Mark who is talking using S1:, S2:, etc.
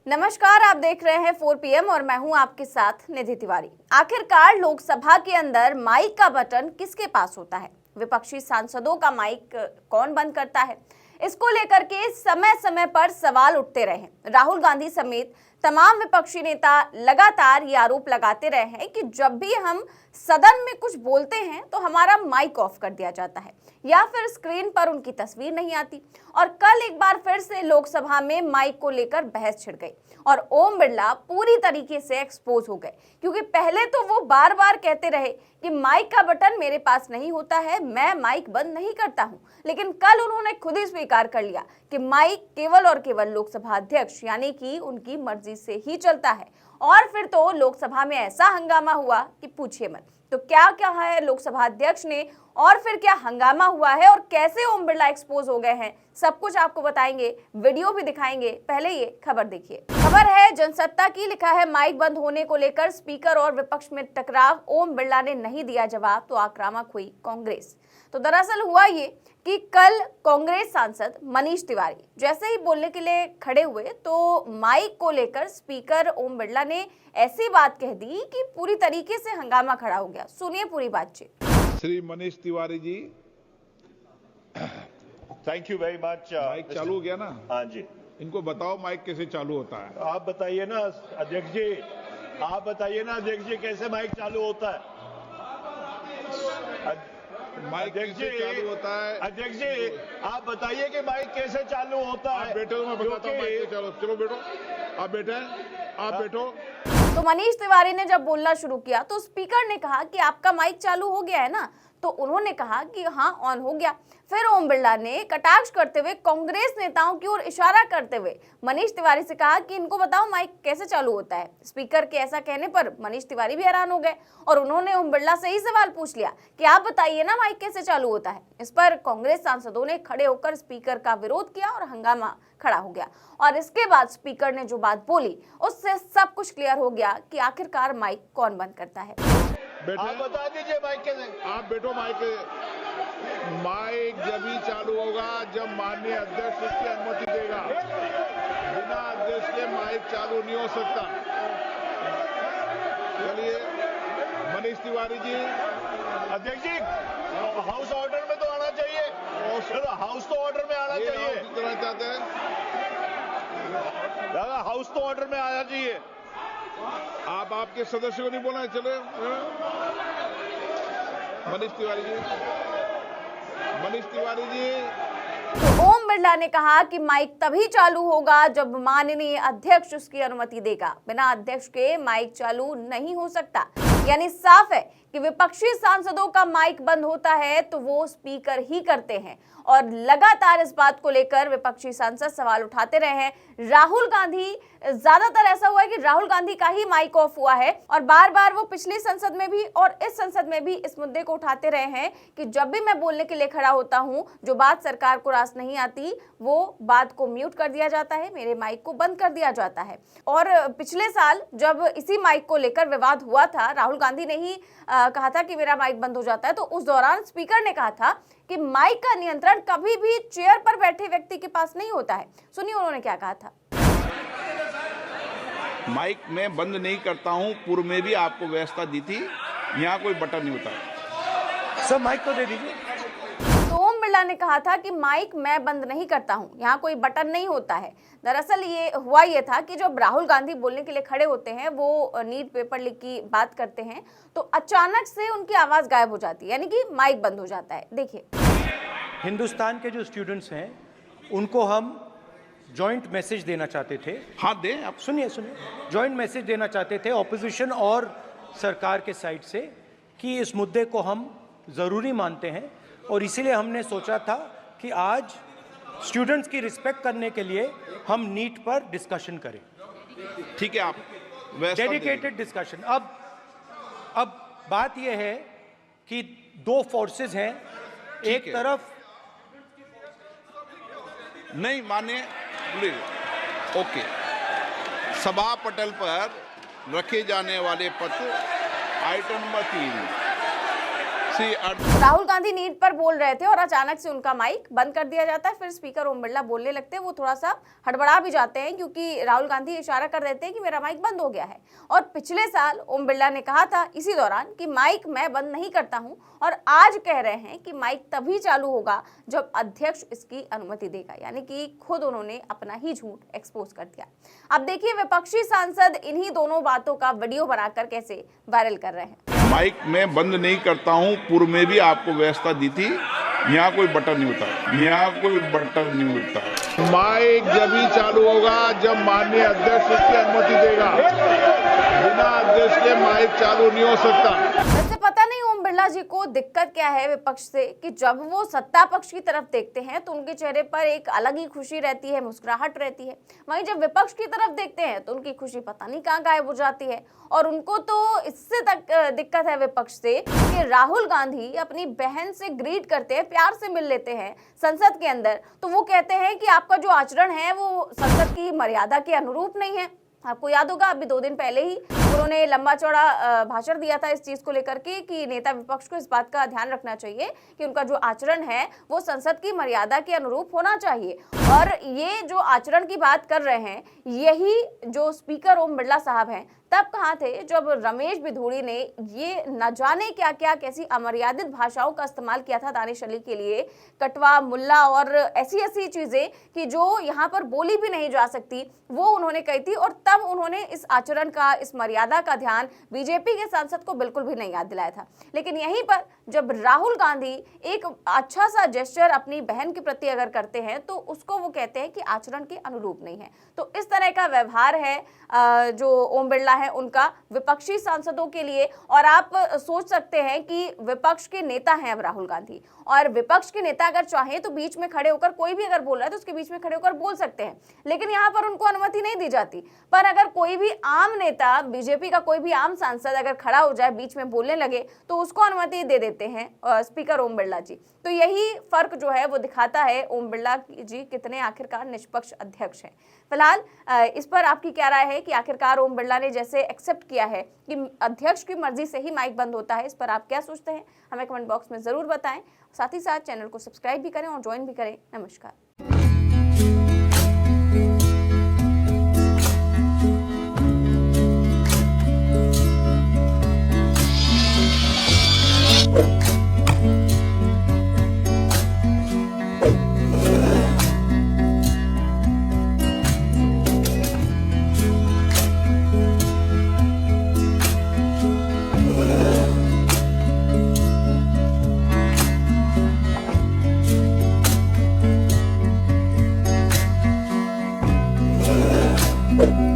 S1: नमस्कार, आप देख रहे हैं 4 PM और मैं हूं आपके साथ निधि तिवारी। आखिरकार लोकसभा के अंदर माइक का बटन किसके पास होता है? विपक्षी सांसदों का माइक कौन बंद करता है? इसको लेकर के समय समय पर सवाल उठते रहे। राहुल गांधी समेत तमाम विपक्षी नेता लगातार ये आरोप लगाते रहे हैं कि जब भी हम सदन में कुछ बोलते हैं तो हमारा माइक ऑफ कर दिया जाता है या फिर स्क्रीन पर उनकी तस्वीर नहीं आती। और कल एक बार फिर से लोकसभा में माइक को लेकर बहस छिड़ गई और ओम बिरला पूरी तरीके से एक्सपोज हो गए, क्योंकि पहले तो वो बार बार कहते रहे कि माइक का बटन मेरे पास नहीं होता है, मैं माइक बंद नहीं करता हूं। लेकिन कल उन्होंने खुद ही स्वीकार कर लिया कि माइक केवल और केवल लोकसभा अध्यक्ष यानी कि उनकी मर्जी से ही चलता है। और फिर तो लोकसभा में ऐसा हंगामा हुआ कि पूछिए मत। तो क्या क्या है लोकसभा अध्यक्ष ने और फिर क्या हंगामा हुआ है और कैसे ओम बिरला एक्सपोज हो गए हैं, सब कुछ आपको बताएंगे, वीडियो भी दिखाएंगे। पहले ये खबर देखिए। खबर है जनसत्ता की, लिखा है माइक बंद होने को लेकर स्पीकर और विपक्ष में टकराव, ओम बिरला ने नहीं दिया जवाब तो आक्रामक हुई कांग्रेस। तो दरअसल हुआ ये कि कल कांग्रेस सांसद मनीष तिवारी जैसे ही बोलने के लिए खड़े हुए तो माइक को लेकर स्पीकर ओम बिरला ने ऐसी बात कह दी कि पूरी तरीके से हंगामा खड़ा हो गया। सुनिए पूरी बातचीत।
S2: Shri Manish Tiwari ji,
S3: thank you very much.
S2: Mike चालू हो गया ना?
S3: हाँ जी,
S2: इनको बताओ माइक कैसे चालू होता है।
S3: आप बताइए ना अध्यक्ष जी, आप बताइए ना अध्यक्ष जी कैसे माइक चालू होता है।
S2: माइक कैसे चालू होता है?
S3: अध्यक्ष जी आप बताइए कि माइक कैसे चालू होता है।
S2: आप बैठो, मैं बताता हूँ माइक कैसे चालू। चलो बैठो, आप बैठे, आप बैठो।
S1: तो मनीष तिवारी ने जब बोलना शुरू किया तो स्पीकर ने कहा कि आपका माइक चालू हो गया है ना, तो उन्होंने कहा कि हाँ ऑन हो गया। फिर ओम बिरला ने कटाक्ष करते हुए कांग्रेस नेताओं की ओर इशारा करते हुए मनीष तिवारी से कहा कि इनको बताओ माइक कैसे चालू होता है। स्पीकर के ऐसा कहने पर मनीष तिवारी भी हैरान हो गए और उन्होंने ओम बिरला से ही सवाल पूछ लिया कि आप बताइए ना माइक कैसे चालू होता है। इस पर कांग्रेस सांसदों ने खड़े होकर स्पीकर का विरोध किया और हंगामा खड़ा हो गया। और इसके बाद स्पीकर ने जो बात बोली उससे सब कुछ क्लियर हो गया कि आखिरकार माइक कौन बंद करता है।
S3: आप बता दीजिए माइक कैसे।
S2: आप बैठो। माइक जब ही चालू होगा जब माननीय अध्यक्ष उसकी अनुमति देगा। बिना अध्यक्ष के माइक चालू नहीं हो सकता। चलिए मनीष तिवारी जी।
S3: अध्यक्ष जी हाउस ऑर्डर में तो आना चाहिए। हाउस तो ऑर्डर में आना चाहिए।
S2: करना चाहते हैं
S3: दादा, हाउस तो ऑर्डर में आना चाहिए।
S2: आप आपके सदस्य को नहीं बोलना है। चले मनीष तिवारी जी।
S1: तो ओम बिरला ने कहा कि माइक तभी चालू होगा जब माननीय अध्यक्ष उसकी अनुमति देगा। बिना अध्यक्ष के माइक चालू नहीं हो सकता। यानी साफ है कि विपक्षी सांसदों का माइक बंद होता है तो वो स्पीकर ही करते हैं। और लगातार इस बात को लेकर विपक्षी सांसद सवाल उठाते रहे हैं। राहुल गांधी, ज्यादातर ऐसा हुआ है कि राहुल गांधी का ही माइक ऑफ हुआ है और बार बार वो पिछली संसद में भी और इस संसद में भी इस मुद्दे को उठाते रहे हैं कि जब भी मैं बोलने के लिए खड़ा होता हूं, जो बात सरकार को रास नहीं आती वो बात को म्यूट कर दिया जाता है, मेरे माइक को बंद कर दिया जाता है। और पिछले साल जब इसी माइक को लेकर विवाद हुआ था, राहुल गांधी ने ही कहा था कि मेरा माइक बंद हो जाता है, तो उस दौरान स्पीकर ने कहा था कि माइक का नियंत्रण कभी भी चेयर पर बैठे व्यक्ति के पास नहीं होता है। सुनिए उन्होंने क्या कहा था।
S2: माइक मैं बंद नहीं करता हूं, पूर्व में भी आपको व्यवस्था दी थी, यहाँ कोई बटन नहीं होता।
S4: सर माइक तो दे दीजिए।
S1: तो ओम बिरला ने कहा था कि माइक मैं बंद नहीं करता हूं, यहाँ कोई बटन नहीं होता है। दरअसल ये था कि जब राहुल गांधी बोलने के लिए खड़े होते हैं, वो नीट पेपर लीक की बात करते हैं तो अचानक से उनकी आवाज गायब हो जाती है, यानी कि माइक बंद हो जाता है। देखिए,
S4: हिंदुस्तान के जो स्टूडेंट्स हैं उनको हम जॉइंट मैसेज देना चाहते थे।
S2: हाँ दें, आप
S4: सुनिए जॉइंट मैसेज देना चाहते थे ऑपोजिशन और सरकार के साइड से कि इस मुद्दे को हम ज़रूरी मानते हैं और इसीलिए हमने सोचा था कि आज स्टूडेंट्स की रिस्पेक्ट करने के लिए हम नीट पर डिस्कशन करें।
S2: ठीक है, आप
S4: डेडिकेटेड डिस्कशन। अब बात यह है कि दो फोर्सेस हैं, एक तरफ
S2: नहीं माने ओके। सभा पटल पर रखे जाने वाले पत्र item number 3
S1: Rahul Gandhi NEET पर बोल रहे थे और अचानक से उनका माइक बंद कर दिया जाता है। फिर स्पीकर ओम बिरला बोलने लगते हैं। वो थोड़ा सा हड़बड़ा भी जाते हैं क्योंकि राहुल गांधी इशारा कर देते हैं कि मेरा माइक बंद हो गया है। और पिछले साल ओम बिरला ने कहा था इसी दौरान कि माइक मैं बंद नहीं करता हूं, और आज कह रहे हैं कि माइक तभी चालू होगा जब अध्यक्ष इसकी अनुमति देगा। यानी कि खुद उन्होंने अपना ही झूठ एक्सपोज कर दिया। अब देखिए विपक्षी सांसद इन्हीं दोनों बातों का वीडियो बनाकर कैसे वायरल कर रहे हैं।
S2: माइक मैं बंद नहीं करता हूं, पूर्व में भी आपको व्यवस्था दी थी। यहाँ कोई बटन नहीं होता, यहाँ कोई बटन नहीं होता। माइक जब ही चालू होगा जब माननीय अध्यक्ष उसकी अनुमति देगा। बिना अध्यक्ष के माइक चालू नहीं हो सकता।
S1: वैसे पता नहीं ओम बिरला जी को दिक्कत क्या है विपक्ष से कि जब वो सत्ता पक्ष की तरफ देखते हैं तो उनके चेहरे पर एक अलग ही खुशी रहती है, मुस्कुराहट रहती है। वहीं जब विपक्ष की तरफ देखते हैं तो उनकी खुशी पता नहीं कहाँ गायब हो जाती है। और उनको तो इससे तक दिक्कत है विपक्ष से कि राहुल गांधी अपनी बहन से ग्रीट करते हैं, प्यार से मिल लेते हैं संसद के अंदर, तो वो कहते हैं कि आपका जो आचरण है वो संसद की मर्यादा के अनुरूप नहीं है। आपको याद होगा अभी 2 दिन पहले ही उन्होंने लंबा चौड़ा भाषण दिया था इस चीज को लेकर के कि नेता विपक्ष को इस बात का ध्यान रखना चाहिए कि उनका जो आचरण है वो संसद की मर्यादा के अनुरूप होना चाहिए। और ये जो आचरण की बात कर रहे हैं, यही जो स्पीकर ओम बिरला साहब हैं तब कहाँ थे जब रमेश बिधूड़ी ने ये न जाने क्या क्या कैसी अमर्यादित भाषाओं का इस्तेमाल किया था दानिश अली के लिए, कटवा मुल्ला और ऐसी ऐसी चीजें कि जो यहाँ पर बोली भी नहीं जा सकती, वो उन्होंने कही थी। और तब उन्होंने इस आचरण का, इस मर्यादा का ध्यान बीजेपी के सांसद को बिल्कुल भी नहीं याद दिलाया था। लेकिन यहीं पर जब राहुल गांधी एक अच्छा सा जेस्चर अपनी बहन के प्रति अगर करते हैं तो उसको वो कहते हैं कि आचरण के अनुरूप नहीं है। तो इस तरह का व्यवहार है जो ओम बिरला है उनका विपक्षी सांसदों के लिए। और आप सोच सकते हैं कि विपक्ष के नेता हैं अब राहुल गांधी, और विपक्ष के नेता अगर चाहें तो बीच में खड़े होकर, कोई भी अगर बोल रहा है तो उसके बीच में खड़े होकर बोल सकते हैं, लेकिन यहाँ पर उनको अनुमति नहीं दी जाती। पर अगर कोई भी आम नेता, बीजेपी का कोई भी आम सांसद अगर खड़ा हो जाए, बीच में बोलने लगे, तो उसको अनुमति दे देते हैं स्पीकर ओम बिरला जी। तो यही फर्क जो है वो दिखाता है ओम बिरला जी कितने आखिरकार निष्पक्ष अध्यक्ष हैं। फिलहाल इस पर आपकी क्या राय है कि आखिरकार ओम बिरला ने जैसे एक्सेप्ट किया है कि अध्यक्ष की मर्जी से ही माइक बंद होता है, इस पर आप क्या सोचते हैं हमें कमेंट बॉक्स में जरूर बताएं। साथ ही साथ चैनल को सब्सक्राइब भी करें और ज्वाइन भी करें। नमस्कार।
S5: you